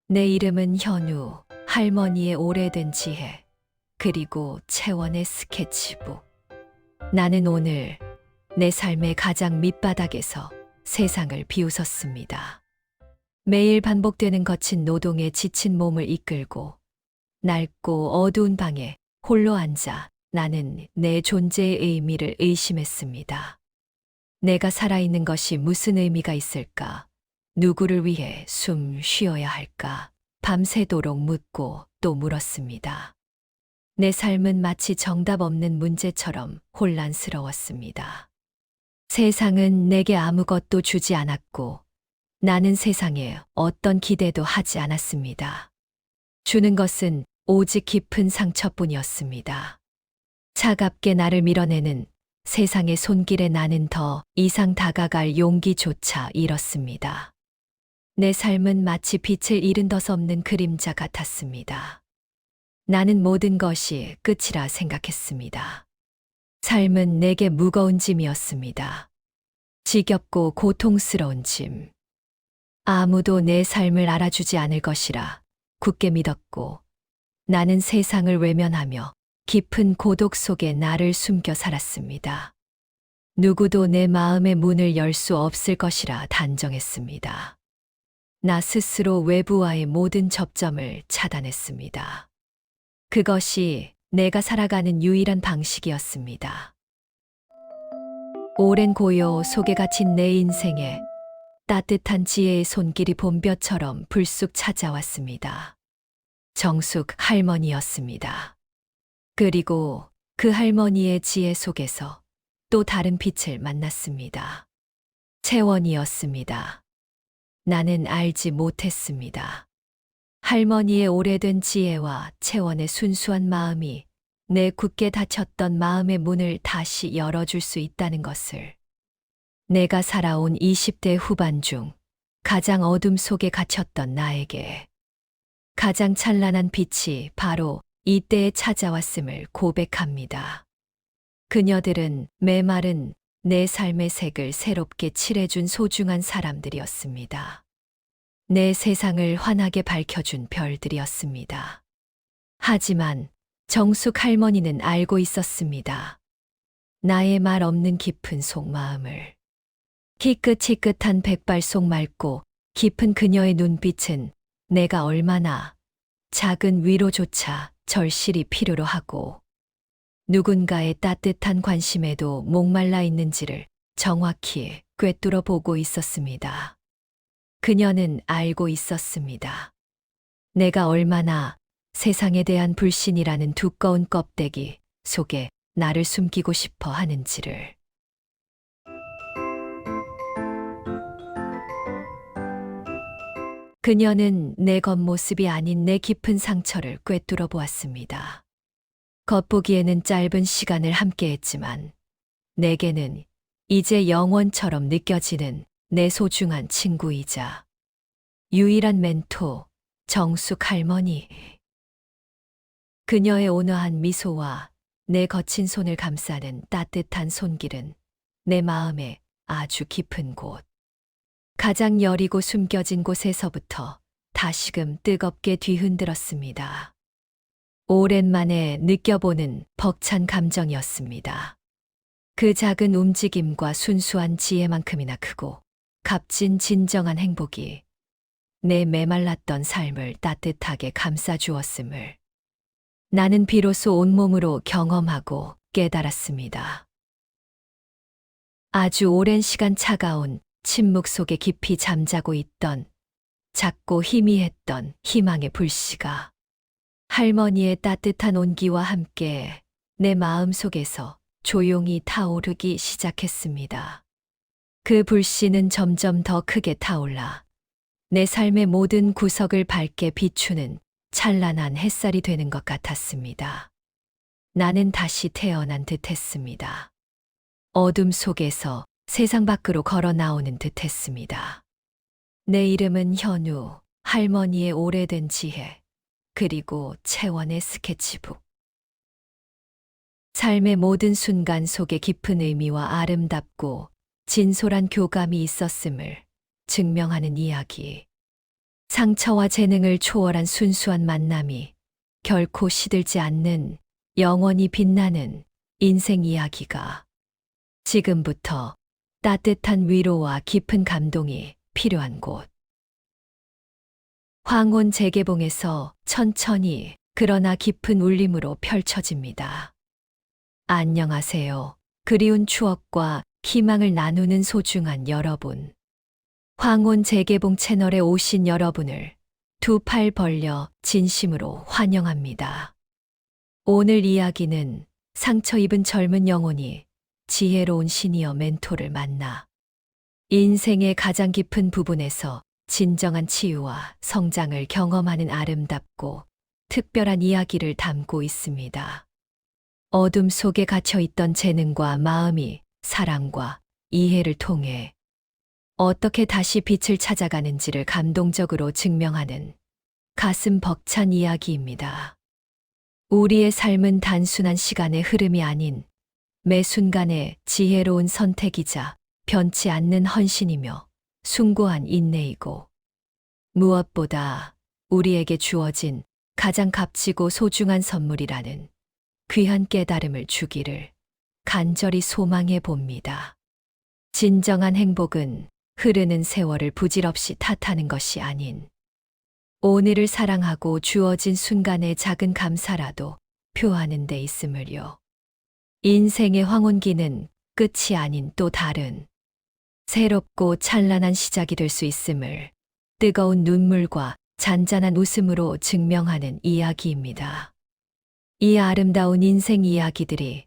내 이름은 현우, 할머니의 오래된 지혜, 그리고 채원의 스케치북. 나는 오늘 내 삶의 가장 밑바닥에서 세상을 비웃었습니다. 매일 반복되는 거친 노동에 지친 몸을 이끌고 낡고 어두운 방에 홀로 앉아 나는 내 존재의 의미를 의심했습니다. 내가 살아있는 것이 무슨 의미가 있을까? 누구를 위해 숨 쉬어야 할까? 밤새도록 묻고 또 물었습니다. 내 삶은 마치 정답 없는 문제처럼 혼란스러웠습니다. 세상은 내게 아무것도 주지 않았고 나는 세상에 어떤 기대도 하지 않았습니다. 주는 것은 오직 깊은 상처뿐이었습니다. 차갑게 나를 밀어내는 세상의 손길에 나는 더 이상 다가갈 용기조차 잃었습니다. 내 삶은 마치 빛을 잃은 덧없는 그림자 같았습니다. 나는 모든 것이 끝이라 생각했습니다. 삶은 내게 무거운 짐이었습니다. 지겹고 고통스러운 짐. 아무도 내 삶을 알아주지 않을 것이라 굳게 믿었고 나는 세상을 외면하며 깊은 고독 속에 나를 숨겨 살았습니다. 누구도 내 마음의 문을 열 수 없을 것이라 단정했습니다. 나 스스로 외부와의 모든 접점을 차단했습니다. 그것이 내가 살아가는 유일한 방식이었습니다. 오랜 고요 속에 갇힌 내 인생에 따뜻한 지혜의 손길이 봄볕처럼 불쑥 찾아왔습니다. 정숙 할머니였습니다. 그리고 그 할머니의 지혜 속에서 또 다른 빛을 만났습니다. 채원이었습니다. 나는 알지 못했습니다. 할머니의 오래된 지혜와 채원의 순수한 마음이 내 굳게 닫혔던 마음의 문을 다시 열어줄 수 있다는 것을. 내가 살아온 20대 후반 중 가장 어둠 속에 갇혔던 나에게 가장 찬란한 빛이 바로 이때에 찾아왔음을 고백합니다. 그녀들은 메마른 내 삶의 색을 새롭게 칠해준 소중한 사람들이었습니다. 내 세상을 환하게 밝혀준 별들이었습니다. 하지만 정숙 할머니는 알고 있었습니다. 나의 말 없는 깊은 속마음을. 희끗희끗한 백발 속 맑고 깊은 그녀의 눈빛은 내가 얼마나 작은 위로조차 절실히 필요로 하고 누군가의 따뜻한 관심에도 목말라 있는지를 정확히 꿰뚫어 보고 있었습니다. 그녀는 알고 있었습니다. 내가 얼마나 세상에 대한 불신이라는 두꺼운 껍데기 속에 나를 숨기고 싶어 하는지를. 그녀는 내 겉모습이 아닌 내 깊은 상처를 꿰뚫어 보았습니다. 겉보기에는 짧은 시간을 함께했지만 내게는 이제 영원처럼 느껴지는 내 소중한 친구이자 유일한 멘토 정숙 할머니. 그녀의 온화한 미소와 내 거친 손을 감싸는 따뜻한 손길은 내 마음에 아주 깊은 곳, 가장 여리고 숨겨진 곳에서부터 다시금 뜨겁게 뒤흔들었습니다. 오랜만에 느껴보는 벅찬 감정이었습니다. 그 작은 움직임과 순수한 지혜만큼이나 크고 값진 진정한 행복이 내 메말랐던 삶을 따뜻하게 감싸주었음을 나는 비로소 온몸으로 경험하고 깨달았습니다. 아주 오랜 시간 차가운 침묵 속에 깊이 잠자고 있던 작고 희미했던 희망의 불씨가 할머니의 따뜻한 온기와 함께 내 마음 속에서 조용히 타오르기 시작했습니다. 그 불씨는 점점 더 크게 타올라 내 삶의 모든 구석을 밝게 비추는 찬란한 햇살이 되는 것 같았습니다. 나는 다시 태어난 듯 했습니다. 어둠 속에서 세상 밖으로 걸어 나오는 듯 했습니다. 내 이름은 현우, 할머니의 오래된 지혜, 그리고 채원의 스케치북. 삶의 모든 순간 속에 깊은 의미와 아름답고 진솔한 교감이 있었음을 증명하는 이야기. 상처와 재능을 초월한 순수한 만남이 결코 시들지 않는 영원히 빛나는 인생 이야기가 지금부터 따뜻한 위로와 깊은 감동이 필요한 곳. 황혼 재개봉에서 천천히 그러나 깊은 울림으로 펼쳐집니다. 안녕하세요. 그리운 추억과 희망을 나누는 소중한 여러분. 황혼 재개봉 채널에 오신 여러분을 두 팔 벌려 진심으로 환영합니다. 오늘 이야기는 상처 입은 젊은 영혼이 지혜로운 시니어 멘토를 만나 인생의 가장 깊은 부분에서 진정한 치유와 성장을 경험하는 아름답고 특별한 이야기를 담고 있습니다. 어둠 속에 갇혀있던 재능과 마음이 사랑과 이해를 통해 어떻게 다시 빛을 찾아가는지를 감동적으로 증명하는 가슴 벅찬 이야기입니다. 우리의 삶은 단순한 시간의 흐름이 아닌 매 순간의 지혜로운 선택이자 변치 않는 헌신이며 숭고한 인내이고 무엇보다 우리에게 주어진 가장 값지고 소중한 선물이라는 귀한 깨달음을 주기를 간절히 소망해 봅니다. 진정한 행복은 흐르는 세월을 부질없이 탓하는 것이 아닌 오늘을 사랑하고 주어진 순간의 작은 감사라도 표하는 데 있음을요. 인생의 황혼기는 끝이 아닌 또 다른 새롭고 찬란한 시작이 될 수 있음을 뜨거운 눈물과 잔잔한 웃음으로 증명하는 이야기입니다. 이 아름다운 인생 이야기들이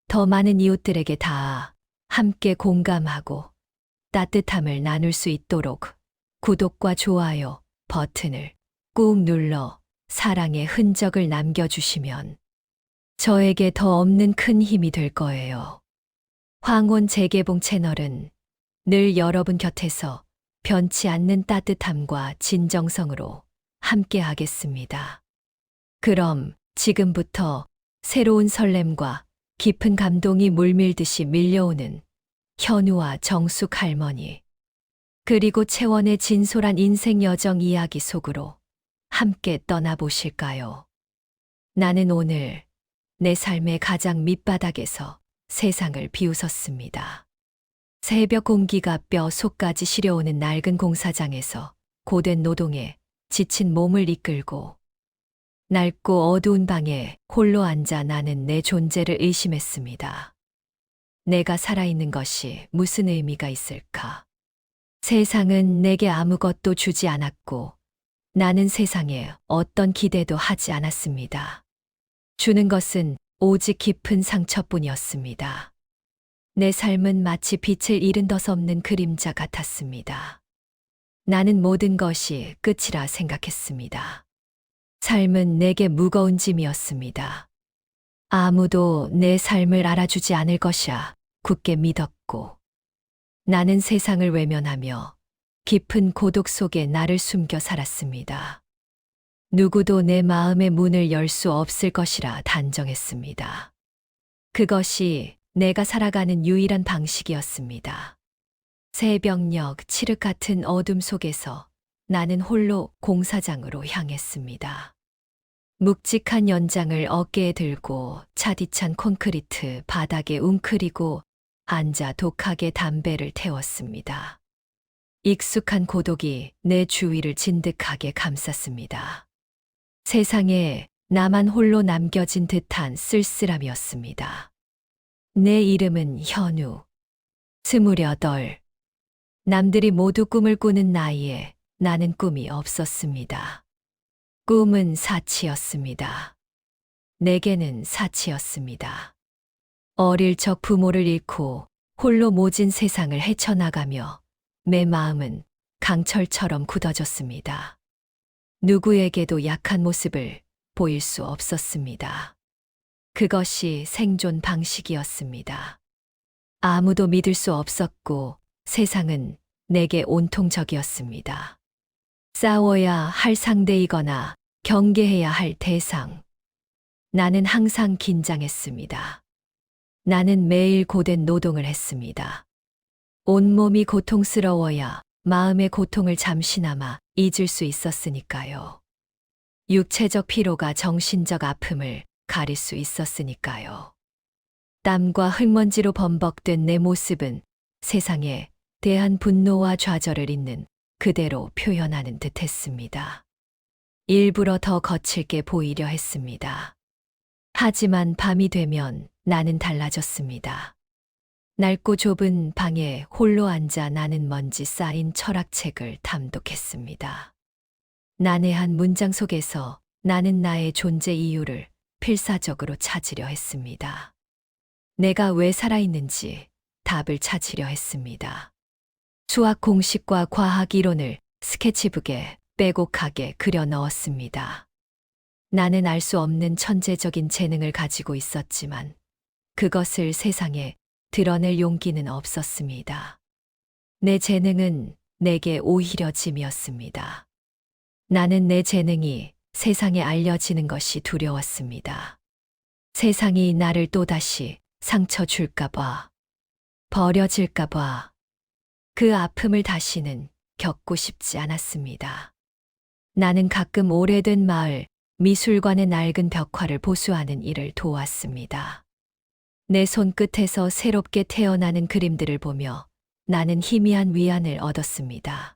더 많은 이웃들에게 닿아 함께 공감하고 따뜻함을 나눌 수 있도록 구독과 좋아요 버튼을 꾹 눌러 사랑의 흔적을 남겨주시면 저에게 더 없는 큰 힘이 될 거예요. 황혼 재개봉 채널은 늘 여러분 곁에서 변치 않는 따뜻함과 진정성으로 함께 하겠습니다. 그럼 지금부터 새로운 설렘과 깊은 감동이 물밀듯이 밀려오는 현우와 정숙 할머니, 그리고 채원의 진솔한 인생 여정 이야기 속으로 함께 떠나보실까요? 나는 오늘 내 삶의 가장 밑바닥에서 세상을 비웃었습니다. 새벽 공기가 뼈 속까지 시려오는 낡은 공사장에서 고된 노동에 지친 몸을 이끌고 낡고 어두운 방에 홀로 앉아 나는 내 존재를 의심했습니다. 내가 살아있는 것이 무슨 의미가 있을까? 세상은 내게 아무것도 주지 않았고 나는 세상에 어떤 기대도 하지 않았습니다. 주는 것은 오직 깊은 상처뿐이었습니다. 내 삶은 마치 빛을 잃은 덧없는 그림자 같았습니다. 나는 모든 것이 끝이라 생각했습니다. 삶은 내게 무거운 짐이었습니다. 아무도 내 삶을 알아주지 않을 것이야 굳게 믿었고 나는 세상을 외면하며 깊은 고독 속에 나를 숨겨 살았습니다. 누구도 내 마음의 문을 열 수 없을 것이라 단정했습니다. 그것이 내가 살아가는 유일한 방식이었습니다. 새벽녘 칠흑 같은 어둠 속에서 나는 홀로 공사장으로 향했습니다. 묵직한 연장을 어깨에 들고 차디찬 콘크리트 바닥에 웅크리고 앉아 독하게 담배를 태웠습니다. 익숙한 고독이 내 주위를 진득하게 감쌌습니다. 세상에 나만 홀로 남겨진 듯한 쓸쓸함이었습니다. 내 이름은 현우. 28. 남들이 모두 꿈을 꾸는 나이에 나는 꿈이 없었습니다. 꿈은 사치였습니다. 내게는 사치였습니다. 어릴 적 부모를 잃고 홀로 모진 세상을 헤쳐나가며 내 마음은 강철처럼 굳어졌습니다. 누구에게도 약한 모습을 보일 수 없었습니다. 그것이 생존 방식이었습니다. 아무도 믿을 수 없었고 세상은 내게 온통 적이었습니다. 싸워야 할 상대이거나 경계해야 할 대상. 나는 항상 긴장했습니다. 나는 매일 고된 노동을 했습니다. 온몸이 고통스러워야 마음의 고통을 잠시나마 잊을 수 있었으니까요. 육체적 피로가 정신적 아픔을 가릴 수 있었으니까요. 땀과 흙먼지로 범벅된 내 모습은 세상에 대한 분노와 좌절을 있는 그대로 표현하는 듯 했습니다. 일부러 더 거칠게 보이려 했습니다. 하지만 밤이 되면 나는 달라졌습니다. 낡고 좁은 방에 홀로 앉아 나는 먼지 쌓인 철학책을 탐독했습니다. 난해한 문장 속에서 나는 나의 존재 이유를 필사적으로 찾으려 했습니다. 내가 왜 살아있는지 답을 찾으려 했습니다. 수학 공식과 과학 이론을 스케치북에 빼곡하게 그려 넣었습니다. 나는 알 수 없는 천재적인 재능을 가지고 있었지만 그것을 세상에 드러낼 용기는 없었습니다. 내 재능은 내게 오히려 짐이었습니다. 나는 내 재능이 세상에 알려지는 것이 두려웠습니다. 세상이 나를 또다시 상처 줄까봐, 버려질까봐, 그 아픔을 다시는 겪고 싶지 않았습니다. 나는 가끔 오래된 마을, 미술관의 낡은 벽화를 보수하는 일을 도왔습니다. 내 손끝에서 새롭게 태어나는 그림들을 보며 나는 희미한 위안을 얻었습니다.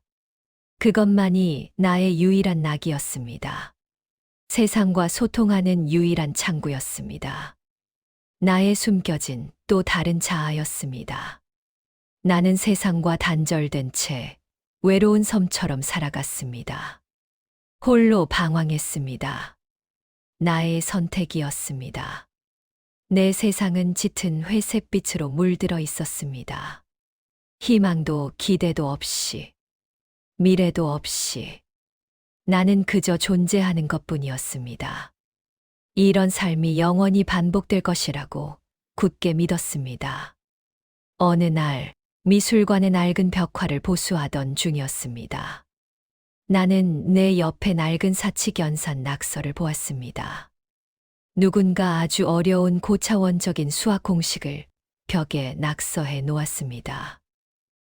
그것만이 나의 유일한 낙이었습니다. 세상과 소통하는 유일한 창구였습니다. 나의 숨겨진 또 다른 자아였습니다. 나는 세상과 단절된 채 외로운 섬처럼 살아갔습니다. 홀로 방황했습니다. 나의 선택이었습니다. 내 세상은 짙은 회색빛으로 물들어 있었습니다. 희망도 기대도 없이, 미래도 없이, 나는 그저 존재하는 것뿐이었습니다. 이런 삶이 영원히 반복될 것이라고 굳게 믿었습니다. 어느 날 미술관의 낡은 벽화를 보수하던 중이었습니다. 나는 내 옆에 낡은 사칙연산 낙서를 보았습니다. 누군가 아주 어려운 고차원적인 수학 공식을 벽에 낙서해 놓았습니다.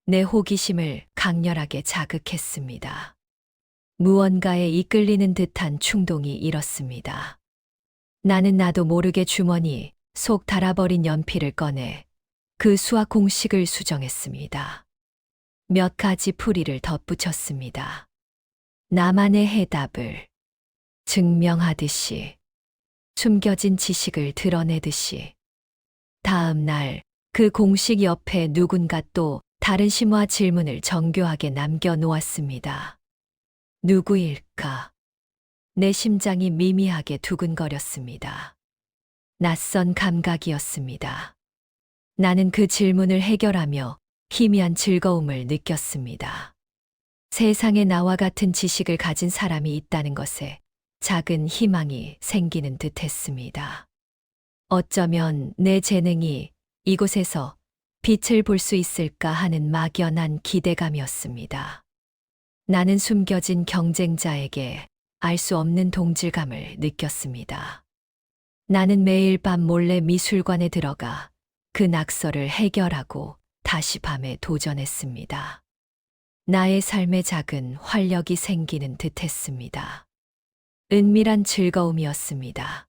내 호기심을 강렬하게 자극했습니다. 무언가에 이끌리는 듯한 충동이 일었습니다. 나는 나도 모르게 주머니 속 닳아버린 연필을 꺼내 그 수학 공식을 수정했습니다. 몇 가지 풀이를 덧붙였습니다. 나만의 해답을 증명하듯이, 숨겨진 지식을 드러내듯이. 다음 날 그 공식 옆에 누군가 또 다른 심화 질문을 정교하게 남겨 놓았습니다. 누구일까? 내 심장이 미미하게 두근거렸습니다. 낯선 감각이었습니다. 나는 그 질문을 해결하며 희미한 즐거움을 느꼈습니다. 세상에 나와 같은 지식을 가진 사람이 있다는 것에 작은 희망이 생기는 듯 했습니다. 어쩌면 내 재능이 이곳에서 빛을 볼 수 있을까 하는 막연한 기대감이었습니다. 나는 숨겨진 경쟁자에게 알 수 없는 동질감을 느꼈습니다. 나는 매일 밤 몰래 미술관에 들어가 그 낙서를 해결하고 다시 밤에 도전했습니다. 나의 삶에 작은 활력이 생기는 듯 했습니다. 은밀한 즐거움이었습니다.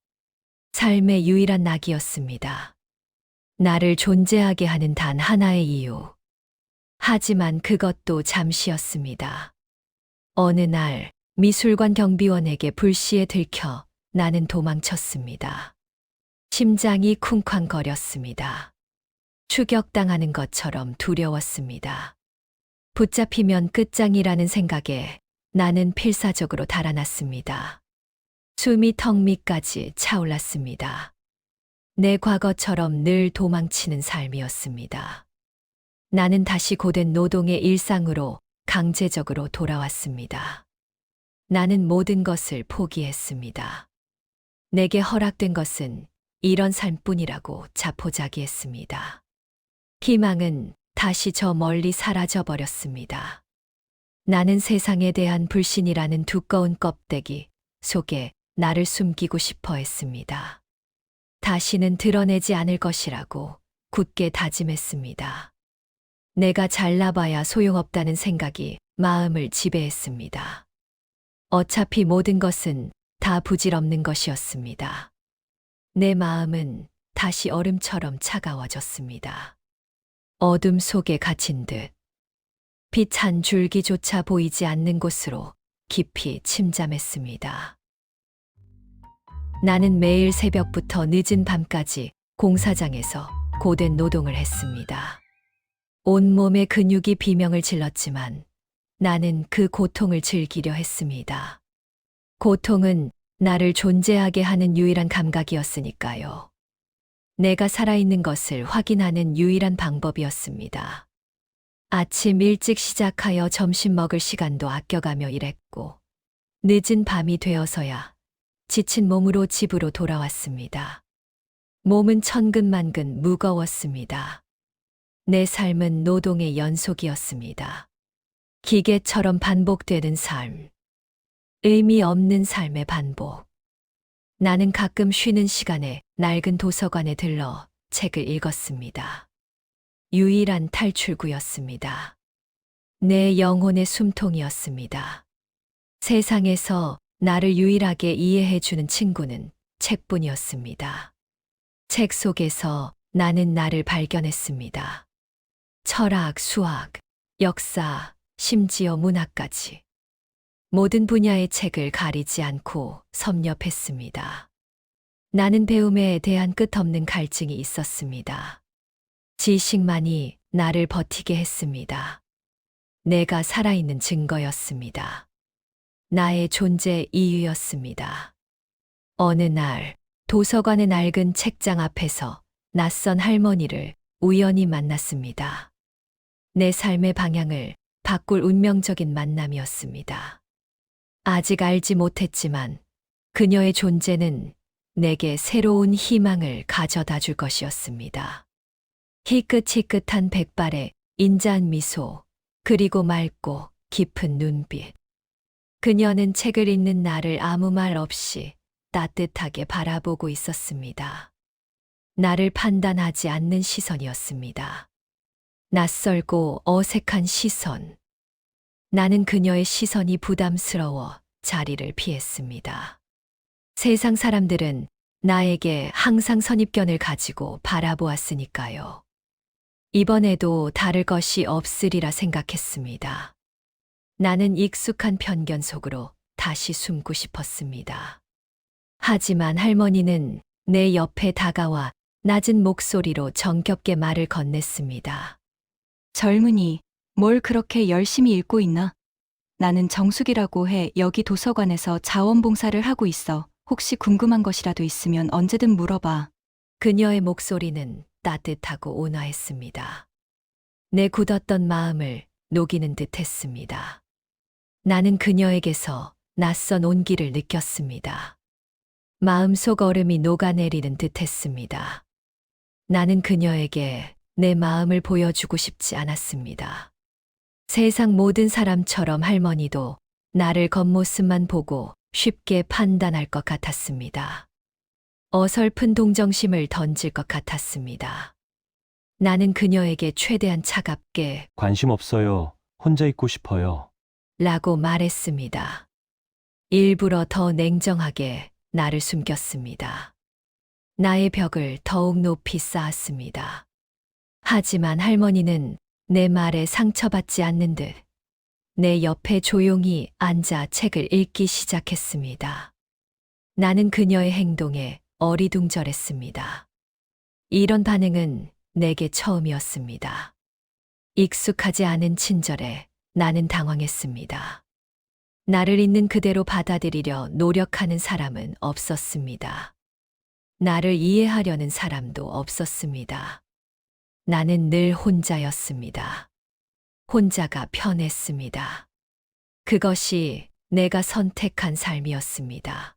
삶의 유일한 낙이었습니다. 나를 존재하게 하는 단 하나의 이유. 하지만 그것도 잠시였습니다. 어느 날 미술관 경비원에게 불시에 들켜 나는 도망쳤습니다. 심장이 쿵쾅거렸습니다. 추격당하는 것처럼 두려웠습니다. 붙잡히면 끝장이라는 생각에 나는 필사적으로 달아났습니다. 숨이 턱 밑까지 차올랐습니다. 내 과거처럼 늘 도망치는 삶이었습니다. 나는 다시 고된 노동의 일상으로 강제적으로 돌아왔습니다. 나는 모든 것을 포기했습니다. 내게 허락된 것은 이런 삶뿐이라고 자포자기했습니다. 희망은 다시 저 멀리 사라져 버렸습니다. 나는 세상에 대한 불신이라는 두꺼운 껍데기 속에 나를 숨기고 싶어 했습니다. 다시는 드러내지 않을 것이라고 굳게 다짐했습니다. 내가 잘나봐야 소용없다는 생각이 마음을 지배했습니다. 어차피 모든 것은 다 부질없는 것이었습니다. 내 마음은 다시 얼음처럼 차가워졌습니다. 어둠 속에 갇힌 듯 빛 한 줄기조차 보이지 않는 곳으로 깊이 침잠했습니다. 나는 매일 새벽부터 늦은 밤까지 공사장에서 고된 노동을 했습니다. 온몸의 근육이 비명을 질렀지만 나는 그 고통을 즐기려 했습니다. 고통은 나를 존재하게 하는 유일한 감각이었으니까요. 내가 살아있는 것을 확인하는 유일한 방법이었습니다. 아침 일찍 시작하여 점심 먹을 시간도 아껴가며 일했고, 늦은 밤이 되어서야 지친 몸으로 집으로 돌아왔습니다. 몸은 천근만근 무거웠습니다. 내 삶은 노동의 연속이었습니다. 기계처럼 반복되는 삶. 의미 없는 삶의 반복. 나는 가끔 쉬는 시간에 낡은 도서관에 들러 책을 읽었습니다. 유일한 탈출구였습니다. 내 영혼의 숨통이었습니다. 세상에서 나를 유일하게 이해해주는 친구는 책뿐이었습니다. 책 속에서 나는 나를 발견했습니다. 철학, 수학, 역사, 심지어 문학까지. 모든 분야의 책을 가리지 않고 섭렵했습니다. 나는 배움에 대한 끝없는 갈증이 있었습니다. 지식만이 나를 버티게 했습니다. 내가 살아있는 증거였습니다. 나의 존재 이유였습니다. 어느 날 도서관의 낡은 책장 앞에서 낯선 할머니를 우연히 만났습니다. 내 삶의 방향을 바꿀 운명적인 만남이었습니다. 아직 알지 못했지만 그녀의 존재는 내게 새로운 희망을 가져다 줄 것이었습니다. 희끗희끗한 백발에 인자한 미소, 그리고 맑고 깊은 눈빛. 그녀는 책을 읽는 나를 아무 말 없이 따뜻하게 바라보고 있었습니다. 나를 판단하지 않는 시선이었습니다. 낯설고 어색한 시선. 나는 그녀의 시선이 부담스러워 자리를 피했습니다. 세상 사람들은 나에게 항상 선입견을 가지고 바라보았으니까요. 이번에도 다를 것이 없으리라 생각했습니다. 나는 익숙한 편견 속으로 다시 숨고 싶었습니다. 하지만 할머니는 내 옆에 다가와 낮은 목소리로 정겹게 말을 건넸습니다. 젊은이, 뭘 그렇게 열심히 읽고 있나? 나는 정숙이라고 해. 여기 도서관에서 자원봉사를 하고 있어. 혹시 궁금한 것이라도 있으면 언제든 물어봐. 그녀의 목소리는 따뜻하고 온화했습니다. 내 굳었던 마음을 녹이는 듯 했습니다. 나는 그녀에게서 낯선 온기를 느꼈습니다. 마음속 얼음이 녹아내리는 듯 했습니다. 나는 그녀에게 내 마음을 보여주고 싶지 않았습니다. 세상 모든 사람처럼 할머니도 나를 겉모습만 보고 쉽게 판단할 것 같았습니다. 어설픈 동정심을 던질 것 같았습니다. 나는 그녀에게 최대한 차갑게 관심 없어요. 혼자 있고 싶어요. 라고 말했습니다. 일부러 더 냉정하게 나를 숨겼습니다. 나의 벽을 더욱 높이 쌓았습니다. 하지만 할머니는 내 말에 상처받지 않는 듯 내 옆에 조용히 앉아 책을 읽기 시작했습니다. 나는 그녀의 행동에 어리둥절했습니다. 이런 반응은 내게 처음이었습니다. 익숙하지 않은 친절에 나는 당황했습니다. 나를 있는 그대로 받아들이려 노력하는 사람은 없었습니다. 나를 이해하려는 사람도 없었습니다. 나는 늘 혼자였습니다. 혼자가 편했습니다. 그것이 내가 선택한 삶이었습니다.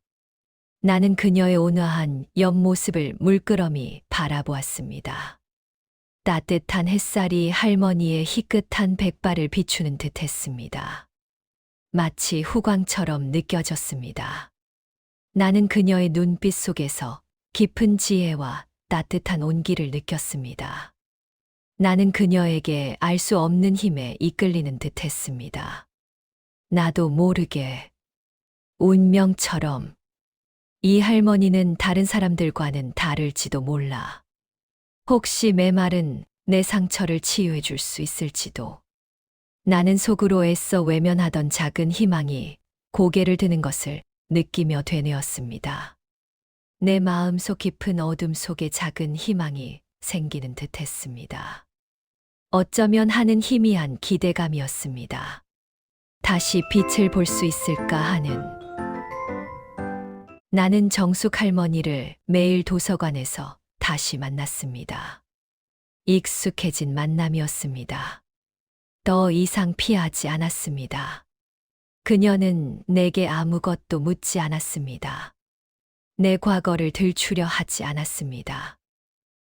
나는 그녀의 온화한 옆모습을 물끄러미 바라보았습니다. 따뜻한 햇살이 할머니의 희끗한 백발을 비추는 듯 했습니다. 마치 후광처럼 느껴졌습니다. 나는 그녀의 눈빛 속에서 깊은 지혜와 따뜻한 온기를 느꼈습니다. 나는 그녀에게 알 수 없는 힘에 이끌리는 듯 했습니다. 나도 모르게 운명처럼 이 할머니는 다른 사람들과는 다를지도 몰라. 혹시 메말은 내 상처를 치유해 줄 수 있을지도. 나는 속으로 애써 외면하던 작은 희망이 고개를 드는 것을 느끼며 되뇌었습니다. 내 마음속 깊은 어둠 속에 작은 희망이 생기는 듯 했습니다. 어쩌면 하는 희미한 기대감이었습니다. 다시 빛을 볼 수 있을까 하는. 나는 정숙 할머니를 매일 도서관에서 다시 만났습니다. 익숙해진 만남이었습니다. 더 이상 피하지 않았습니다. 그녀는 내게 아무것도 묻지 않았습니다. 내 과거를 들추려 하지 않았습니다.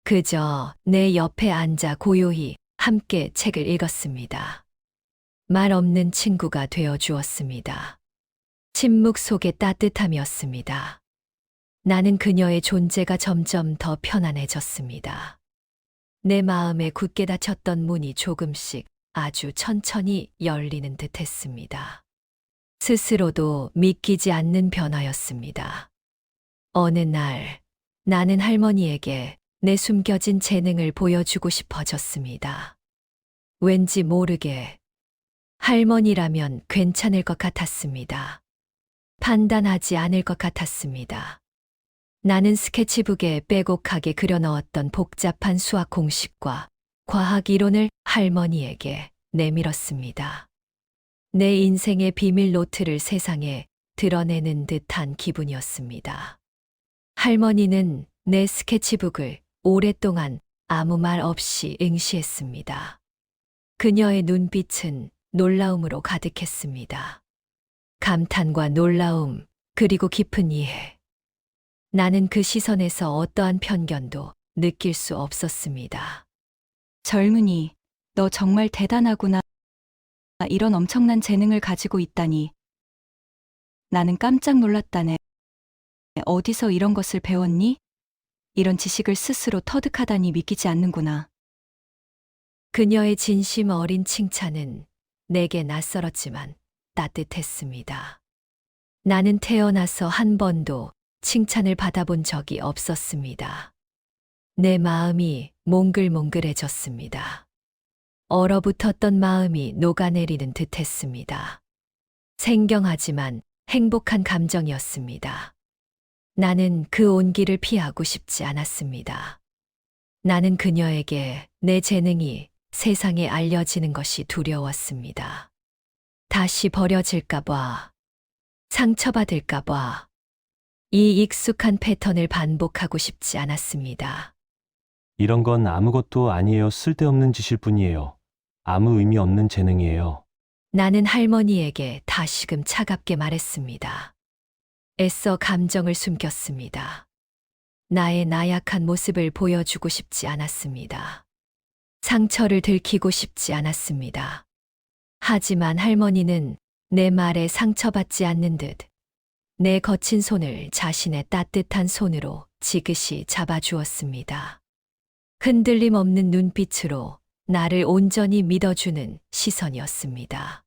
그저 내 옆에 앉아 고요히 함께 책을 읽었습니다. 말 없는 친구가 되어 주었습니다. 침묵 속의 따뜻함이었습니다. 나는 그녀의 존재가 점점 더 편안해졌습니다. 내 마음에 굳게 닫혔던 문이 조금씩 아주 천천히 열리는 듯 했습니다. 스스로도 믿기지 않는 변화였습니다. 어느 날, 나는 할머니에게 내 숨겨진 재능을 보여주고 싶어졌습니다. 왠지 모르게 할머니라면 괜찮을 것 같았습니다. 판단하지 않을 것 같았습니다. 나는 스케치북에 빼곡하게 그려 넣었던 복잡한 수학 공식과 과학 이론을 할머니에게 내밀었습니다. 내 인생의 비밀 노트를 세상에 드러내는 듯한 기분이었습니다. 할머니는 내 스케치북을 오랫동안 아무 말 없이 응시했습니다. 그녀의 눈빛은 놀라움으로 가득했습니다. 감탄과 놀라움, 그리고 깊은 이해. 나는 그 시선에서 어떠한 편견도 느낄 수 없었습니다. 젊은이, 너 정말 대단하구나. 이런 엄청난 재능을 가지고 있다니. 나는 깜짝 놀랐다네. 어디서 이런 것을 배웠니? 이런 지식을 스스로 터득하다니 믿기지 않는구나. 그녀의 진심 어린 칭찬은 내게 낯설었지만 따뜻했습니다. 나는 태어나서 한 번도 칭찬을 받아본 적이 없었습니다. 내 마음이 몽글몽글해졌습니다. 얼어붙었던 마음이 녹아내리는 듯 했습니다. 생경하지만 행복한 감정이었습니다. 나는 그 온기를 피하고 싶지 않았습니다. 나는 그녀에게 내 재능이 세상에 알려지는 것이 두려웠습니다. 다시 버려질까봐, 상처받을까봐, 이 익숙한 패턴을 반복하고 싶지 않았습니다. 이런 건 아무것도 아니에요. 쓸데없는 짓일 뿐이에요. 아무 의미 없는 재능이에요. 나는 할머니에게 다시금 차갑게 말했습니다. 애써 감정을 숨겼습니다. 나의 나약한 모습을 보여주고 싶지 않았습니다. 상처를 들키고 싶지 않았습니다. 하지만 할머니는 내 말에 상처받지 않는 듯 내 거친 손을 자신의 따뜻한 손으로 지그시 잡아주었습니다. 흔들림 없는 눈빛으로 나를 온전히 믿어주는 시선이었습니다.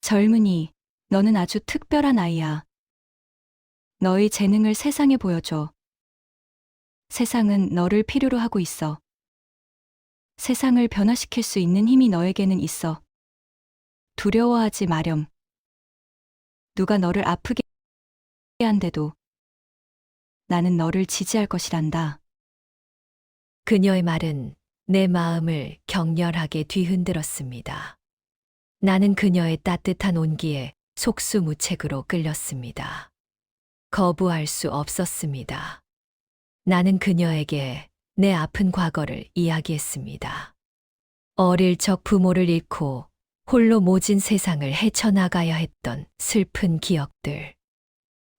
젊은이, 너는 아주 특별한 아이야. 너의 재능을 세상에 보여줘. 세상은 너를 필요로 하고 있어. 세상을 변화시킬 수 있는 힘이 너에게는 있어. 두려워하지 마렴. 누가 너를 아프게 한데도 나는 너를 지지할 것이란다. 그녀의 말은 내 마음을 격렬하게 뒤흔들었습니다. 나는 그녀의 따뜻한 온기에 속수무책으로 끌렸습니다. 거부할 수 없었습니다. 나는 그녀에게 내 아픈 과거를 이야기했습니다. 어릴 적 부모를 잃고 홀로 모진 세상을 헤쳐나가야 했던 슬픈 기억들.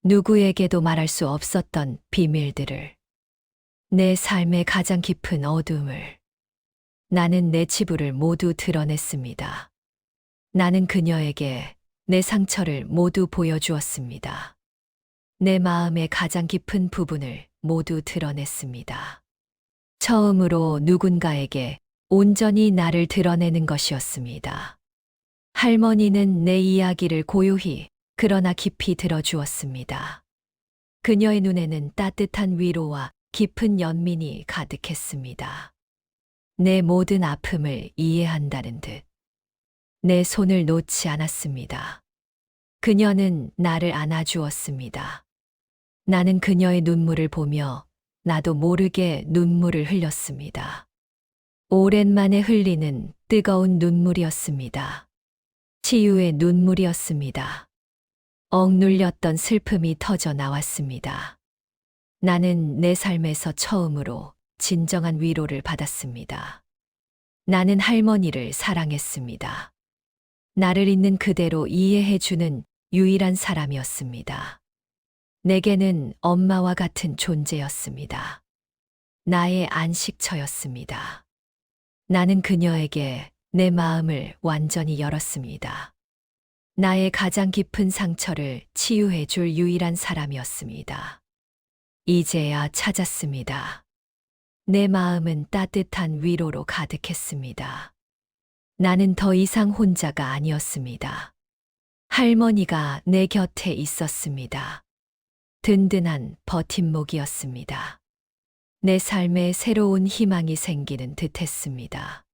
누구에게도 말할 수 없었던 비밀들을. 내 삶의 가장 깊은 어둠을. 나는 내 치부를 모두 드러냈습니다. 나는 그녀에게 내 상처를 모두 보여주었습니다. 내 마음의 가장 깊은 부분을 모두 드러냈습니다. 처음으로 누군가에게 온전히 나를 드러내는 것이었습니다. 할머니는 내 이야기를 고요히 그러나 깊이 들어주었습니다. 그녀의 눈에는 따뜻한 위로와 깊은 연민이 가득했습니다. 내 모든 아픔을 이해한다는 듯. 내 손을 놓지 않았습니다. 그녀는 나를 안아주었습니다. 나는 그녀의 눈물을 보며 나도 모르게 눈물을 흘렸습니다. 오랜만에 흘리는 뜨거운 눈물이었습니다. 치유의 눈물이었습니다. 억눌렸던 슬픔이 터져 나왔습니다. 나는 내 삶에서 처음으로 진정한 위로를 받았습니다. 나는 할머니를 사랑했습니다. 나를 있는 그대로 이해해주는 유일한 사람이었습니다. 내게는 엄마와 같은 존재였습니다. 나의 안식처였습니다. 나는 그녀에게 내 마음을 완전히 열었습니다. 나의 가장 깊은 상처를 치유해 줄 유일한 사람이었습니다. 이제야 찾았습니다. 내 마음은 따뜻한 위로로 가득했습니다. 나는 더 이상 혼자가 아니었습니다. 할머니가 내 곁에 있었습니다. 든든한 버팀목이었습니다. 내 삶에 새로운 희망이 생기는 듯했습니다.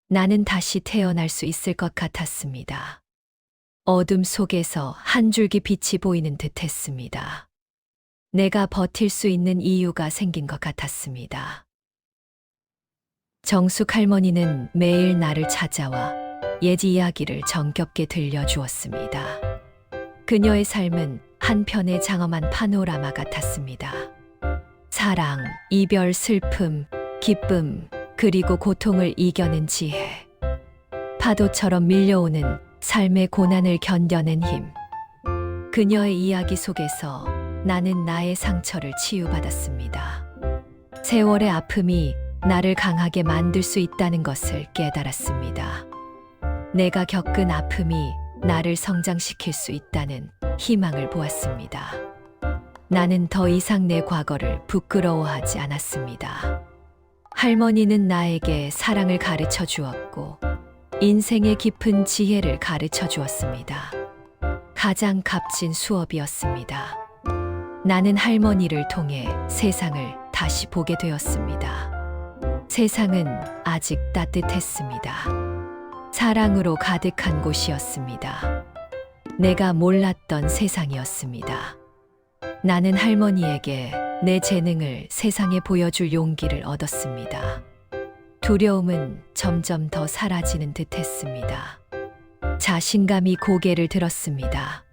나는 다시 태어날 수 있을 것 같았습니다. 어둠 속에서 한 줄기 빛이 보이는 듯했습니다. 내가 버틸 수 있는 이유가 생긴 것 같았습니다. 정숙 할머니는 매일 나를 찾아와 옛 이야기를 정겹게 들려주었습니다. 그녀의 삶은 한편의 장엄한 파노라마 같았습니다. 사랑, 이별, 슬픔, 기쁨, 그리고 고통을 이겨낸 지혜. 파도처럼 밀려오는 삶의 고난을 견뎌낸 힘. 그녀의 이야기 속에서 나는 나의 상처를 치유받았습니다. 세월의 아픔이 나를 강하게 만들 수 있다는 것을 깨달았습니다. 내가 겪은 아픔이 나를 성장시킬 수 있다는 희망을 보았습니다. 나는 더 이상 내 과거를 부끄러워하지 않았습니다. 할머니는 나에게 사랑을 가르쳐 주었고, 인생의 깊은 지혜를 가르쳐 주었습니다. 가장 값진 수업이었습니다. 나는 할머니를 통해 세상을 다시 보게 되었습니다. 세상은 아직 따뜻했습니다. 사랑으로 가득한 곳이었습니다. 내가 몰랐던 세상이었습니다. 나는 할머니에게 내 재능을 세상에 보여줄 용기를 얻었습니다. 두려움은 점점 더 사라지는 듯했습니다. 자신감이 고개를 들었습니다.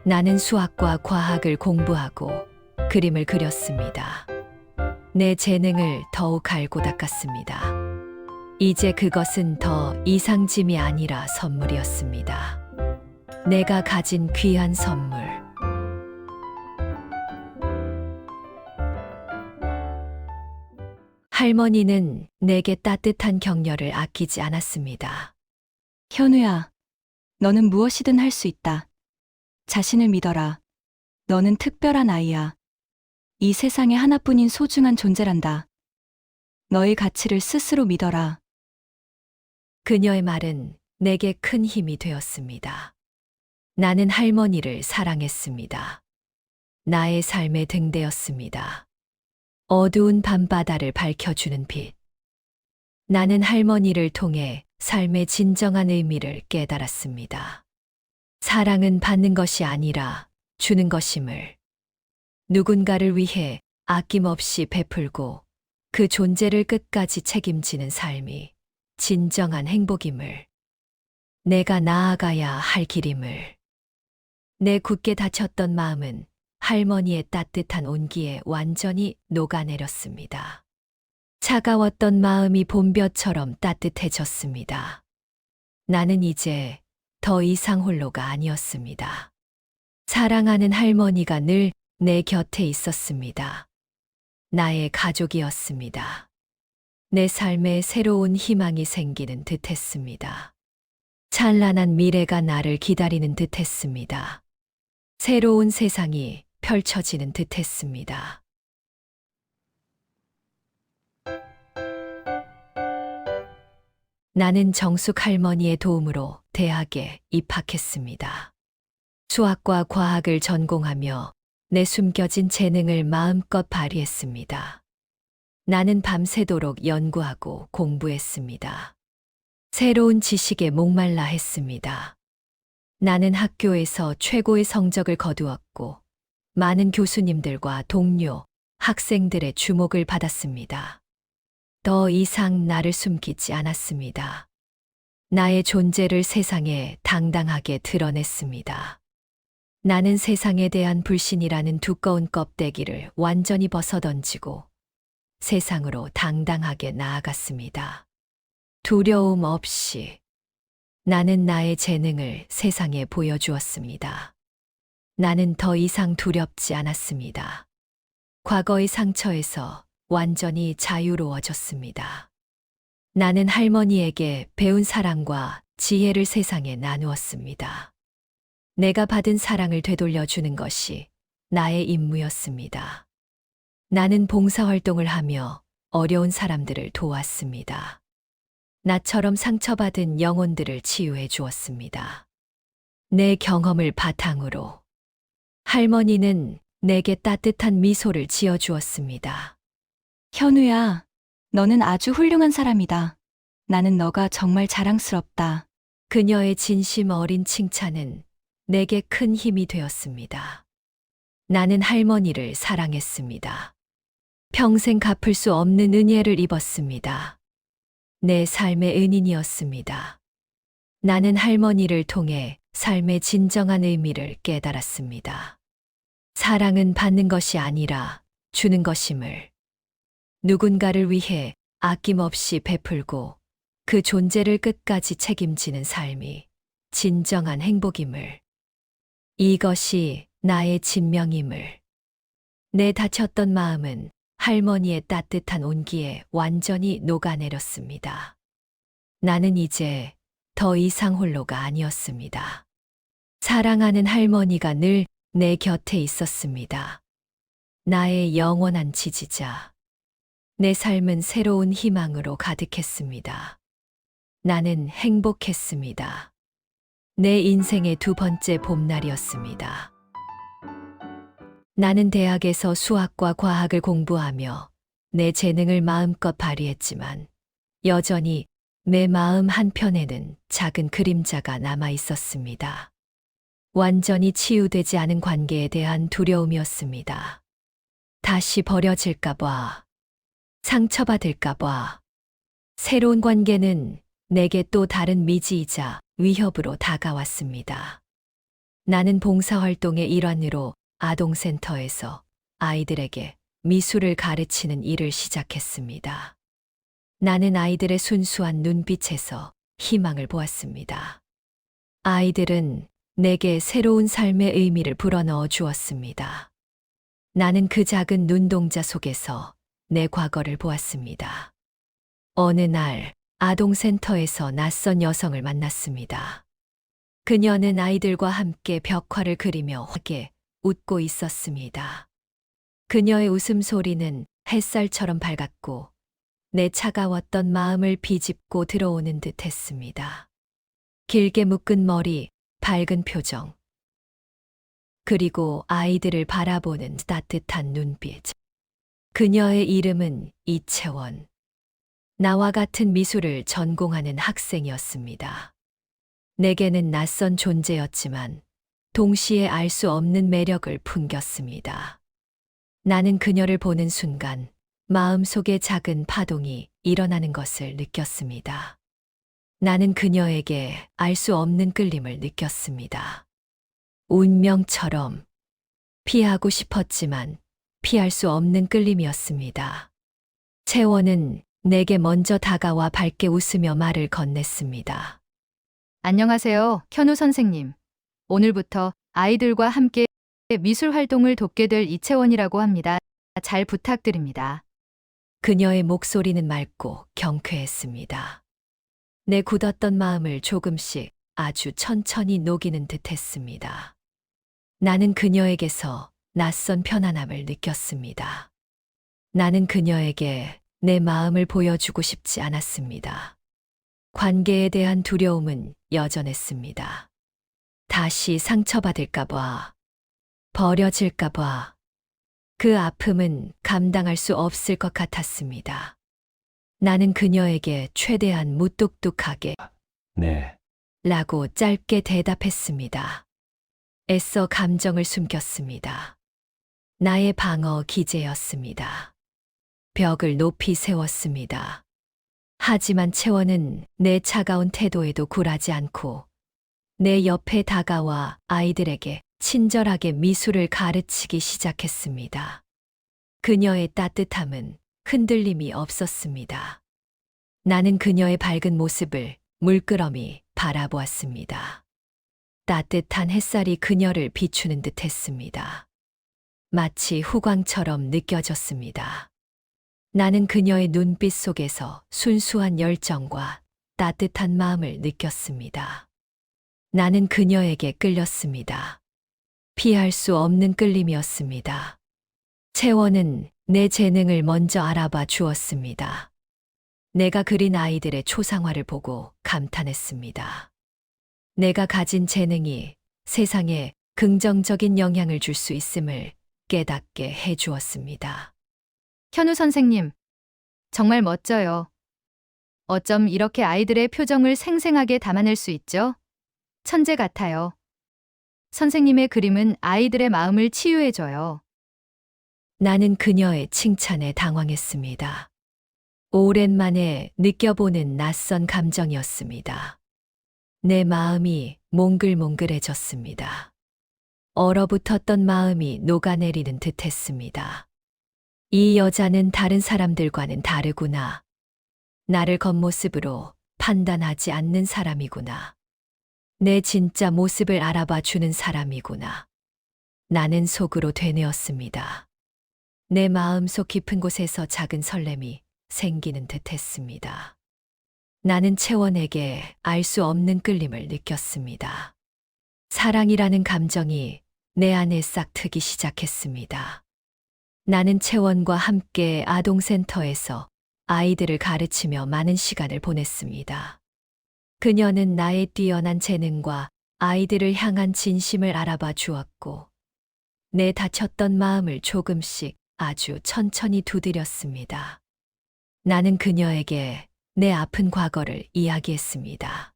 나는 수학과 과학을 공부하고 그림을 그렸습니다. 내 재능을 더욱 갈고 닦았습니다. 이제 그것은 더 이상짐이 아니라 선물이었습니다. 내가 가진 귀한 선물. 할머니는 내게 따뜻한 격려를 아끼지 않았습니다. 현우야, 너는 무엇이든 할 수 있다. 자신을 믿어라. 너는 특별한 아이야. 이 세상에 하나뿐인 소중한 존재란다. 너의 가치를 스스로 믿어라. 그녀의 말은 내게 큰 힘이 되었습니다. 나는 할머니를 사랑했습니다. 나의 삶의 등대였습니다. 어두운 밤바다를 밝혀주는 빛. 나는 할머니를 통해 삶의 진정한 의미를 깨달았습니다. 사랑은 받는 것이 아니라 주는 것임을. 누군가를 위해 아낌없이 베풀고 그 존재를 끝까지 책임지는 삶이 진정한 행복임을. 내가 나아가야 할 길임을. 내 굳게 닫혔던 마음은 할머니의 따뜻한 온기에 완전히 녹아내렸습니다. 차가웠던 마음이 봄볕처럼 따뜻해졌습니다. 나는 이제 더 이상 홀로가 아니었습니다. 사랑하는 할머니가 늘 내 곁에 있었습니다. 나의 가족이었습니다. 내 삶에 새로운 희망이 생기는 듯했습니다. 찬란한 미래가 나를 기다리는 듯했습니다. 새로운 세상이 펼쳐지는 듯했습니다. 나는 정숙 할머니의 도움으로 대학에 입학했습니다. 수학과 과학을 전공하며 내 숨겨진 재능을 마음껏 발휘했습니다. 나는 밤새도록 연구하고 공부했습니다. 새로운 지식에 목말라 했습니다. 나는 학교에서 최고의 성적을 거두었고, 많은 교수님들과 동료, 학생들의 주목을 받았습니다. 더 이상 나를 숨기지 않았습니다. 나의 존재를 세상에 당당하게 드러냈습니다. 나는 세상에 대한 불신이라는 두꺼운 껍데기를 완전히 벗어던지고 세상으로 당당하게 나아갔습니다. 두려움 없이 나는 나의 재능을 세상에 보여주었습니다. 나는 더 이상 두렵지 않았습니다. 과거의 상처에서 완전히 자유로워졌습니다. 나는 할머니에게 배운 사랑과 지혜를 세상에 나누었습니다. 내가 받은 사랑을 되돌려주는 것이 나의 임무였습니다. 나는 봉사활동을 하며 어려운 사람들을 도왔습니다. 나처럼 상처받은 영혼들을 치유해 주었습니다. 내 경험을 바탕으로 할머니는 내게 따뜻한 미소를 지어 주었습니다. 현우야, 너는 아주 훌륭한 사람이다. 나는 너가 정말 자랑스럽다. 그녀의 진심 어린 칭찬은 내게 큰 힘이 되었습니다. 나는 할머니를 사랑했습니다. 평생 갚을 수 없는 은혜를 입었습니다. 내 삶의 은인이었습니다. 나는 할머니를 통해 삶의 진정한 의미를 깨달았습니다. 사랑은 받는 것이 아니라 주는 것임을, 누군가를 위해 아낌없이 베풀고 그 존재를 끝까지 책임지는 삶이 진정한 행복임을, 이것이 나의 진명임을. 내 다쳤던 마음은 할머니의 따뜻한 온기에 완전히 녹아내렸습니다. 나는 이제 더 이상 홀로가 아니었습니다. 사랑하는 할머니가 늘 내 곁에 있었습니다. 나의 영원한 지지자. 내 삶은 새로운 희망으로 가득했습니다. 나는 행복했습니다. 내 인생의 두 번째 봄날이었습니다. 나는 대학에서 수학과 과학을 공부하며 내 재능을 마음껏 발휘했지만 여전히 내 마음 한편에는 작은 그림자가 남아 있었습니다. 완전히 치유되지 않은 관계에 대한 두려움이었습니다. 다시 버려질까봐, 상처받을까봐. 새로운 관계는 내게 또 다른 미지이자 위협으로 다가왔습니다. 나는 봉사활동의 일환으로 아동센터에서 아이들에게 미술을 가르치는 일을 시작했습니다. 나는 아이들의 순수한 눈빛에서 희망을 보았습니다. 아이들은 내게 새로운 삶의 의미를 불어넣어 주었습니다. 나는 그 작은 눈동자 속에서 내 과거를 보았습니다. 어느 날 아동센터에서 낯선 여성을 만났습니다. 그녀는 아이들과 함께 벽화를 그리며 환하게 웃고 있었습니다. 그녀의 웃음소리는 햇살처럼 밝았고 내 차가웠던 마음을 비집고 들어오는 듯 했습니다. 길게 묶은 머리, 밝은 표정, 그리고 아이들을 바라보는 따뜻한 눈빛. 그녀의 이름은 이채원. 나와 같은 미술을 전공하는 학생이었습니다. 내게는 낯선 존재였지만 동시에 알 수 없는 매력을 풍겼습니다. 나는 그녀를 보는 순간 마음속에 작은 파동이 일어나는 것을 느꼈습니다. 나는 그녀에게 알 수 없는 끌림을 느꼈습니다. 운명처럼 피하고 싶었지만 피할 수 없는 끌림이었습니다. 채원은 내게 먼저 다가와 밝게 웃으며 말을 건넸습니다. 안녕하세요, 현우 선생님. 오늘부터 아이들과 함께 미술 활동을 돕게 될 이채원이라고 합니다. 잘 부탁드립니다. 그녀의 목소리는 맑고 경쾌했습니다. 내 굳었던 마음을 조금씩 아주 천천히 녹이는 듯 했습니다. 나는 그녀에게서 낯선 편안함을 느꼈습니다. 나는 그녀에게 내 마음을 보여주고 싶지 않았습니다. 관계에 대한 두려움은 여전했습니다. 다시 상처받을까봐, 버려질까봐, 그 아픔은 감당할 수 없을 것 같았습니다. 나는 그녀에게 최대한 무뚝뚝하게 네. 라고 짧게 대답했습니다. 애써 감정을 숨겼습니다. 나의 방어 기제였습니다. 벽을 높이 세웠습니다. 하지만 채원은 내 차가운 태도에도 굴하지 않고 내 옆에 다가와 아이들에게 친절하게 미술을 가르치기 시작했습니다. 그녀의 따뜻함은 흔들림이 없었습니다. 나는 그녀의 밝은 모습을 물끄러미 바라보았습니다. 따뜻한 햇살이 그녀를 비추는 듯 했습니다. 마치 후광처럼 느껴졌습니다. 나는 그녀의 눈빛 속에서 순수한 열정과 따뜻한 마음을 느꼈습니다. 나는 그녀에게 끌렸습니다. 피할 수 없는 끌림이었습니다. 채원은 내 재능을 먼저 알아봐 주었습니다. 내가 그린 아이들의 초상화를 보고 감탄했습니다. 내가 가진 재능이 세상에 긍정적인 영향을 줄 수 있음을 깨닫게 해 주었습니다. 현우 선생님, 정말 멋져요. 어쩜 이렇게 아이들의 표정을 생생하게 담아낼 수 있죠? 천재 같아요. 선생님의 그림은 아이들의 마음을 치유해줘요. 나는 그녀의 칭찬에 당황했습니다. 오랜만에 느껴보는 낯선 감정이었습니다. 내 마음이 몽글몽글해졌습니다. 얼어붙었던 마음이 녹아내리는 듯 했습니다. 이 여자는 다른 사람들과는 다르구나. 나를 겉모습으로 판단하지 않는 사람이구나. 내 진짜 모습을 알아봐 주는 사람이구나. 나는 속으로 되뇌었습니다. 내 마음속 깊은 곳에서 작은 설렘이 생기는 듯 했습니다. 나는 채원에게 알 수 없는 끌림을 느꼈습니다. 사랑이라는 감정이 내 안에 싹트기 시작했습니다. 나는 채원과 함께 아동센터에서 아이들을 가르치며 많은 시간을 보냈습니다. 그녀는 나의 뛰어난 재능과 아이들을 향한 진심을 알아봐 주었고, 내 다쳤던 마음을 조금씩 아주 천천히 두드렸습니다. 나는 그녀에게 내 아픈 과거를 이야기했습니다.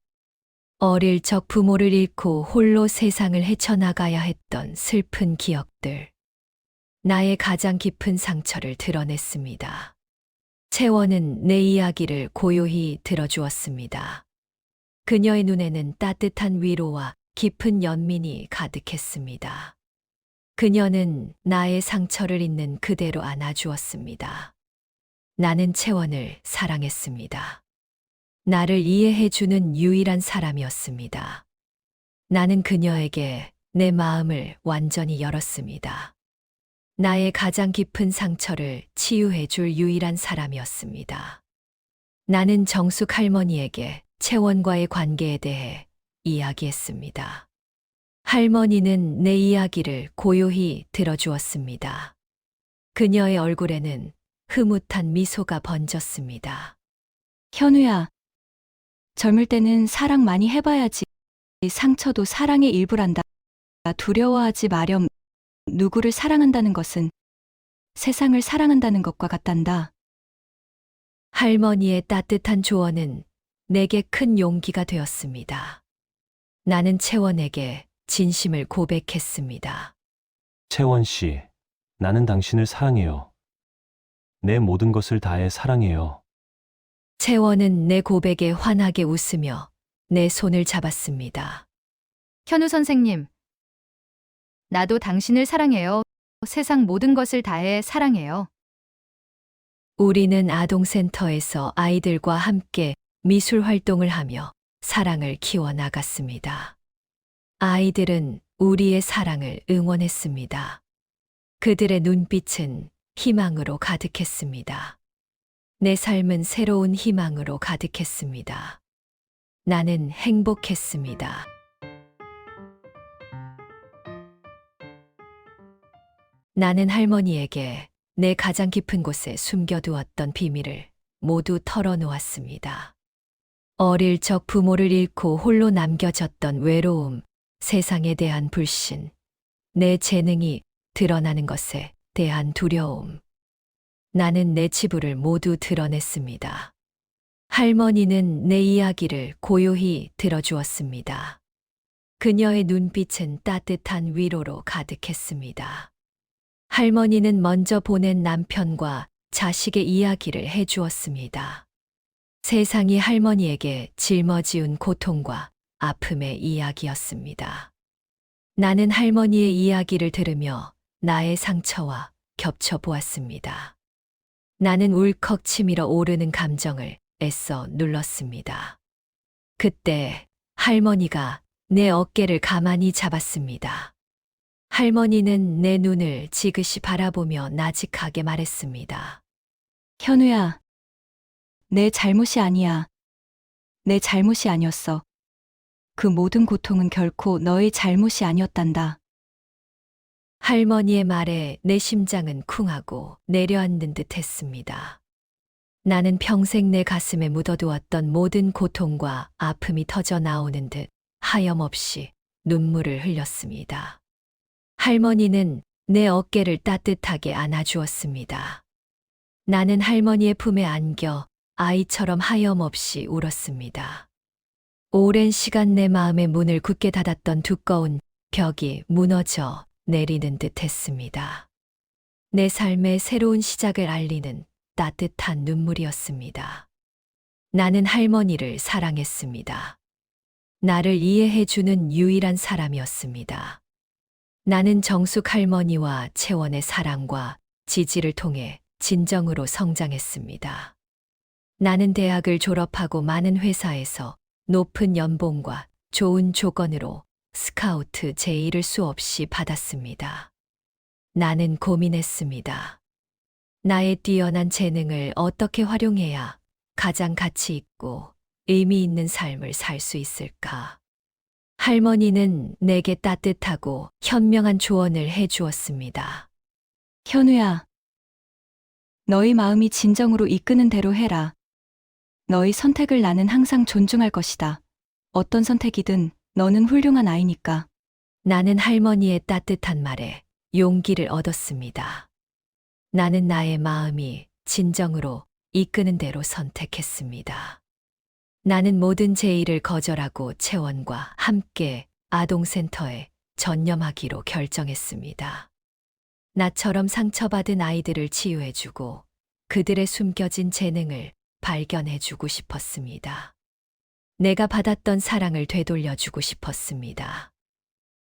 어릴 적 부모를 잃고 홀로 세상을 헤쳐나가야 했던 슬픈 기억들. 나의 가장 깊은 상처를 드러냈습니다. 채원은 내 이야기를 고요히 들어주었습니다. 그녀의 눈에는 따뜻한 위로와 깊은 연민이 가득했습니다. 그녀는 나의 상처를 있는 그대로 안아주었습니다. 나는 채원을 사랑했습니다. 나를 이해해주는 유일한 사람이었습니다. 나는 그녀에게 내 마음을 완전히 열었습니다. 나의 가장 깊은 상처를 치유해줄 유일한 사람이었습니다. 나는 정숙 할머니에게 채원과의 관계에 대해 이야기했습니다. 할머니는 내 이야기를 고요히 들어주었습니다. 그녀의 얼굴에는 흐뭇한 미소가 번졌습니다. 현우야, 젊을 때는 사랑 많이 해봐야지. 상처도 사랑의 일부란다. 두려워하지 마렴. 누구를 사랑한다는 것은 세상을 사랑한다는 것과 같단다. 할머니의 따뜻한 조언은 내게 큰 용기가 되었습니다. 나는 채원에게 진심을 고백했습니다. 채원 씨, 나는 당신을 사랑해요. 내 모든 것을 다해 사랑해요. 채원은 내 고백에 환하게 웃으며 내 손을 잡았습니다. 현우 선생님, 나도 당신을 사랑해요. 세상 모든 것을 다해 사랑해요. 우리는 아동센터에서 아이들과 함께 미술 활동을 하며 사랑을 키워나갔습니다. 아이들은 우리의 사랑을 응원했습니다. 그들의 눈빛은 희망으로 가득했습니다. 내 삶은 새로운 희망으로 가득했습니다. 나는 행복했습니다. 나는 할머니에게 내 가장 깊은 곳에 숨겨두었던 비밀을 모두 털어놓았습니다. 어릴 적 부모를 잃고 홀로 남겨졌던 외로움, 세상에 대한 불신, 내 재능이 드러나는 것에 대한 두려움. 나는 내 치부를 모두 드러냈습니다. 할머니는 내 이야기를 고요히 들어주었습니다. 그녀의 눈빛은 따뜻한 위로로 가득했습니다. 할머니는 먼저 보낸 남편과 자식의 이야기를 해주었습니다. 세상이 할머니에게 짊어지운 고통과 아픔의 이야기였습니다. 나는 할머니의 이야기를 들으며 나의 상처와 겹쳐 보았습니다. 나는 울컥 치밀어 오르는 감정을 애써 눌렀습니다. 그때 할머니가 내 어깨를 가만히 잡았습니다. 할머니는 내 눈을 지그시 바라보며 나직하게 말했습니다. 현우야, 내 잘못이 아니야. 내 잘못이 아니었어. 그 모든 고통은 결코 너의 잘못이 아니었단다. 할머니의 말에 내 심장은 쿵하고 내려앉는 듯 했습니다. 나는 평생 내 가슴에 묻어두었던 모든 고통과 아픔이 터져 나오는 듯 하염없이 눈물을 흘렸습니다. 할머니는 내 어깨를 따뜻하게 안아주었습니다. 나는 할머니의 품에 안겨 아이처럼 하염없이 울었습니다. 오랜 시간 내 마음의 문을 굳게 닫았던 두꺼운 벽이 무너져 내리는 듯 했습니다. 내 삶의 새로운 시작을 알리는 따뜻한 눈물이었습니다. 나는 할머니를 사랑했습니다. 나를 이해해주는 유일한 사람이었습니다. 나는 정숙 할머니와 채원의 사랑과 지지를 통해 진정으로 성장했습니다. 나는 대학을 졸업하고 많은 회사에서 높은 연봉과 좋은 조건으로 스카우트 제의를 수없이 받았습니다. 나는 고민했습니다. 나의 뛰어난 재능을 어떻게 활용해야 가장 가치 있고 의미 있는 삶을 살 수 있을까? 할머니는 내게 따뜻하고 현명한 조언을 해 주었습니다. 현우야, 너의 마음이 진정으로 이끄는 대로 해라. 너의 선택을 나는 항상 존중할 것이다. 어떤 선택이든 너는 훌륭한 아이니까. 나는 할머니의 따뜻한 말에 용기를 얻었습니다. 나는 나의 마음이 진정으로 이끄는 대로 선택했습니다. 나는 모든 제의를 거절하고 채원과 함께 아동센터에 전념하기로 결정했습니다. 나처럼 상처받은 아이들을 치유해주고 그들의 숨겨진 재능을 발견해주고 싶었습니다. 내가 받았던 사랑을 되돌려주고 싶었습니다.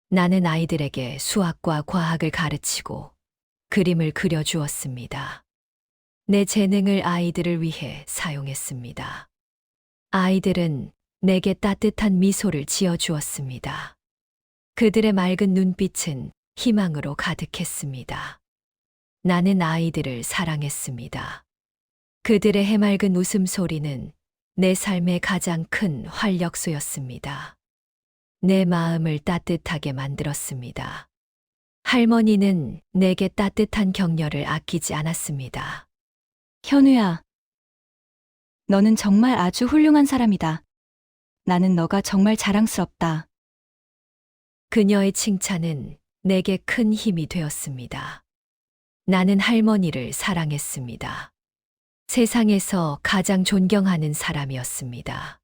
나는 아이들에게 수학과 과학을 가르치고 그림을 그려주었습니다. 내 재능을 아이들을 위해 사용했습니다. 아이들은 내게 따뜻한 미소를 지어주었습니다. 그들의 맑은 눈빛은 희망으로 가득했습니다. 나는 아이들을 사랑했습니다. 그들의 해맑은 웃음소리는 내 삶의 가장 큰 활력소였습니다. 내 마음을 따뜻하게 만들었습니다. 할머니는 내게 따뜻한 격려를 아끼지 않았습니다. 현우야, 너는 정말 아주 훌륭한 사람이다. 나는 너가 정말 자랑스럽다. 그녀의 칭찬은 내게 큰 힘이 되었습니다. 나는 할머니를 사랑했습니다. 세상에서 가장 존경하는 사람이었습니다.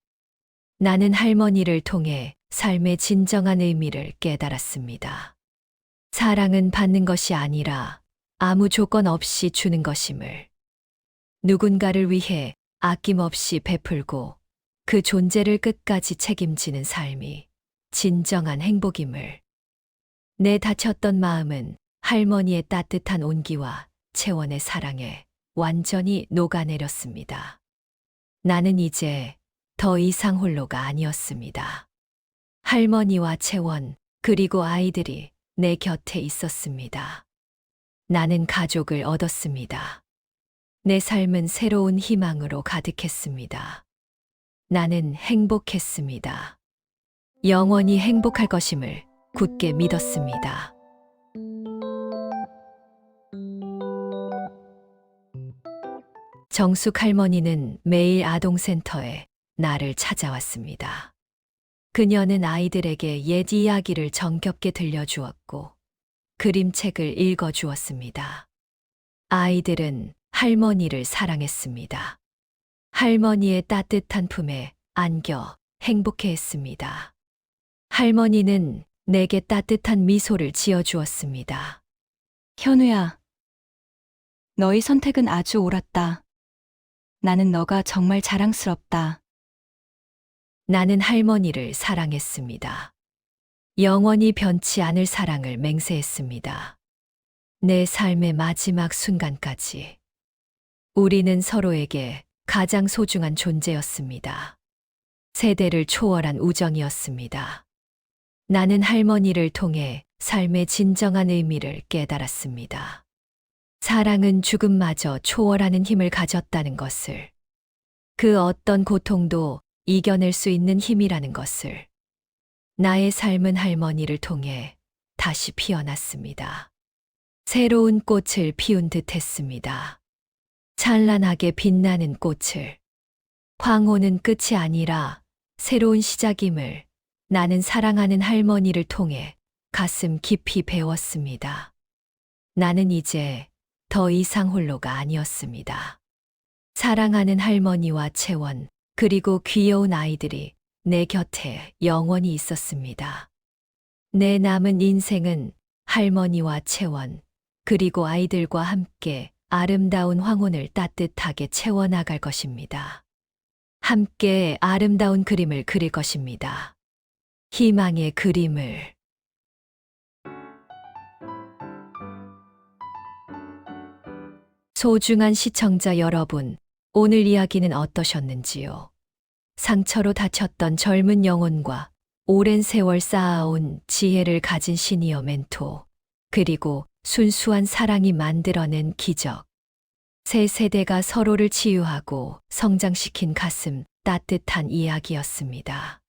나는 할머니를 통해 삶의 진정한 의미를 깨달았습니다. 사랑은 받는 것이 아니라 아무 조건 없이 주는 것임을. 누군가를 위해 아낌없이 베풀고 그 존재를 끝까지 책임지는 삶이 진정한 행복임을. 내 다쳤던 마음은 할머니의 따뜻한 온기와 채원의 사랑에 완전히 녹아내렸습니다. 나는 이제 더 이상 홀로가 아니었습니다. 할머니와 채원, 그리고 아이들이 내 곁에 있었습니다. 나는 가족을 얻었습니다. 내 삶은 새로운 희망으로 가득했습니다. 나는 행복했습니다. 영원히 행복할 것임을 굳게 믿었습니다. 정숙 할머니는 매일 아동센터에 나를 찾아왔습니다. 그녀는 아이들에게 옛 이야기를 정겹게 들려주었고 그림책을 읽어주었습니다. 아이들은 할머니를 사랑했습니다. 할머니의 따뜻한 품에 안겨 행복해했습니다. 할머니는 내게 따뜻한 미소를 지어주었습니다. 현우야, 너의 선택은 아주 옳았다. 나는 너가 정말 자랑스럽다. 나는 할머니를 사랑했습니다. 영원히 변치 않을 사랑을 맹세했습니다. 내 삶의 마지막 순간까지. 우리는 서로에게 가장 소중한 존재였습니다. 세대를 초월한 우정이었습니다. 나는 할머니를 통해 삶의 진정한 의미를 깨달았습니다. 사랑은 죽음마저 초월하는 힘을 가졌다는 것을, 그 어떤 고통도 이겨낼 수 있는 힘이라는 것을. 나의 삶은 할머니를 통해 다시 피어났습니다. 새로운 꽃을 피운 듯 했습니다. 찬란하게 빛나는 꽃을. 황혼은 끝이 아니라 새로운 시작임을 나는 사랑하는 할머니를 통해 가슴 깊이 배웠습니다. 나는 이제 더 이상 홀로가 아니었습니다. 사랑하는 할머니와 채원, 그리고 귀여운 아이들이 내 곁에 영원히 있었습니다. 내 남은 인생은 할머니와 채원, 그리고 아이들과 함께 아름다운 황혼을 따뜻하게 채워나갈 것입니다. 함께 아름다운 그림을 그릴 것입니다. 희망의 그림을. 소중한 시청자 여러분, 오늘 이야기는 어떠셨는지요? 상처로 다쳤던 젊은 영혼과 오랜 세월 쌓아온 지혜를 가진 시니어 멘토, 그리고 순수한 사랑이 만들어낸 기적. 세 세대가 서로를 치유하고 성장시킨 가슴 따뜻한 이야기였습니다.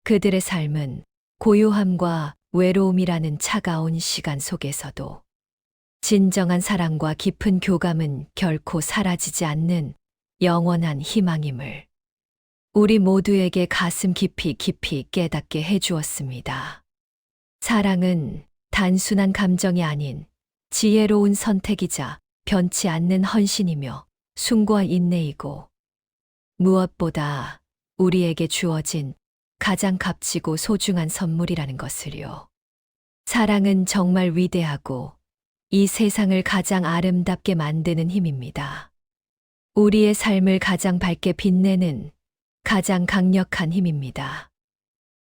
그들의 삶은 고요함과 외로움이라는 차가운 시간 속에서도 진정한 사랑과 깊은 교감은 결코 사라지지 않는 영원한 희망임을 우리 모두에게 가슴 깊이 깨닫게 해주었습니다. 사랑은 단순한 감정이 아닌 지혜로운 선택이자 변치 않는 헌신이며 숭고한 인내이고, 무엇보다 우리에게 주어진 가장 값지고 소중한 선물이라는 것을요. 사랑은 정말 위대하고 이 세상을 가장 아름답게 만드는 힘입니다. 우리의 삶을 가장 밝게 빛내는 가장 강력한 힘입니다.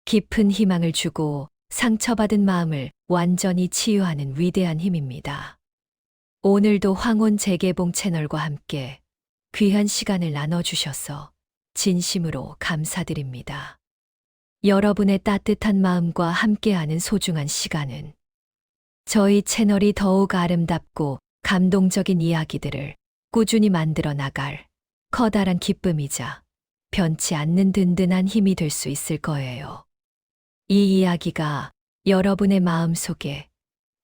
깊은 희망을 주고 상처받은 마음을 완전히 치유하는 위대한 힘입니다. 오늘도 황혼 재개봉 채널과 함께 귀한 시간을 나눠주셔서 진심으로 감사드립니다. 여러분의 따뜻한 마음과 함께하는 소중한 시간은 저희 채널이 더욱 아름답고 감동적인 이야기들을 꾸준히 만들어 나갈 커다란 기쁨이자 변치 않는 든든한 힘이 될 수 있을 거예요. 이 이야기가 여러분의 마음 속에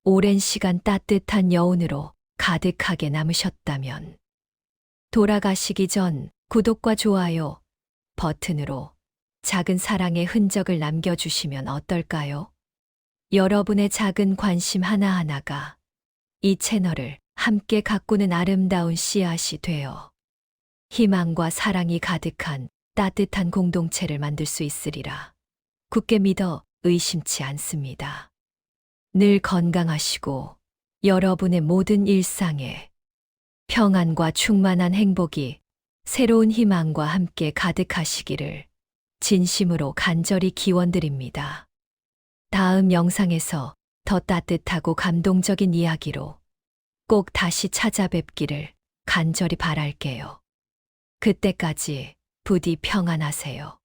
오랜 시간 따뜻한 여운으로 가득하게 남으셨다면 돌아가시기 전 구독과 좋아요 버튼으로 작은 사랑의 흔적을 남겨주시면 어떨까요? 여러분의 작은 관심 하나하나가 이 채널을 함께 가꾸는 아름다운 씨앗이 되어 희망과 사랑이 가득한 따뜻한 공동체를 만들 수 있으리라 굳게 믿어 의심치 않습니다. 늘 건강하시고 여러분의 모든 일상에 평안과 충만한 행복이 새로운 희망과 함께 가득하시기를 진심으로 간절히 기원드립니다. 다음 영상에서 더 따뜻하고 감동적인 이야기로 꼭 다시 찾아뵙기를 간절히 바랄게요. 그때까지 부디 평안하세요.